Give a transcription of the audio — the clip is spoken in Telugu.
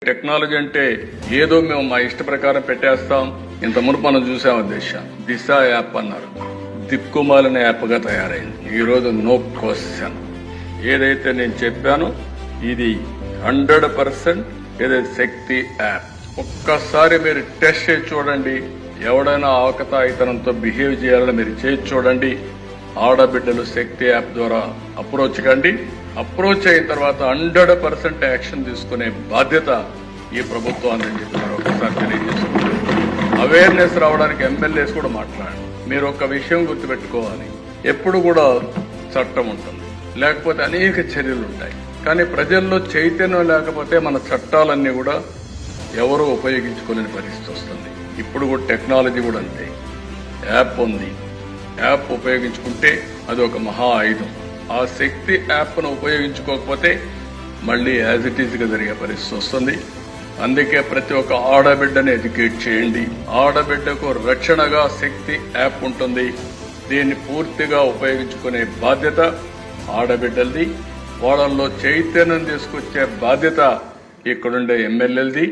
టెక్నాలజీ అంటే ఏదో మేము మా ఇష్ట ప్రకారం పెట్టేస్తాం. ఇంత మునుపు మనం చూసాము దిశ యాప్ అన్నారు, దిక్కుమాలిన యాప్ గా తయారైంది. ఈ రోజు నో క్వశ్చన్ ఏదైతే నేను చెప్పానో ఇది 100% ఏదైతే శక్తి యాప్. ఒక్కసారి మీరు టెస్ట్ చేసి చూడండి. ఎవడైనా ఆకతాయితనంతో బిహేవ్ చేయాలని మీరు చేసి చూడండి. ఆడబిడ్డలు శక్తి యాప్ ద్వారా అప్రోచ్ కండి. అప్రోచ్ అయిన తర్వాత 100% యాక్షన్ తీసుకునే బాధ్యత ఈ ప్రభుత్వాన్ని చెప్తున్నారు. ఒకసారి తెలియజేస్తున్నారు. అవేర్నెస్ రావడానికి ఎమ్మెల్యేస్ కూడా మాట్లాడండి. మీరు ఒక విషయం గుర్తుపెట్టుకోవాలి, ఎప్పుడు కూడా చట్టం ఉంటుంది, లేకపోతే అనేక చర్యలు ఉంటాయి. కానీ ప్రజల్లో చైతన్యం లేకపోతే మన చట్టాలన్నీ కూడా ఎవరూ ఉపయోగించుకోలేని పరిస్థితి వస్తుంది. ఇప్పుడు కూడా టెక్నాలజీ కూడా అంతే. యాప్ ఉంది, యాప్ ఉపయోగించుకుంటే అది ఒక మహా ఆయుధం. ఆ శక్తి యాప్ను ఉపయోగించుకోకపోతే మళ్లీ యాజ్ ఇట్ ఈజ్ గా జరిగే పరిస్థితి వస్తుంది. అందుకే ప్రతి ఒక్క ఆడబిడ్డని ఎడ్యుకేట్ చేయండి. ఆడబిడ్డకు రక్షణగా శక్తి యాప్ ఉంటుంది. దీన్ని పూర్తిగా ఉపయోగించుకునే బాధ్యత ఆడబిడ్డలది. వాళ్ళల్లో చైతన్యం తీసుకొచ్చే బాధ్యత ఇక్కడుండే ఎమ్మెల్యేలది.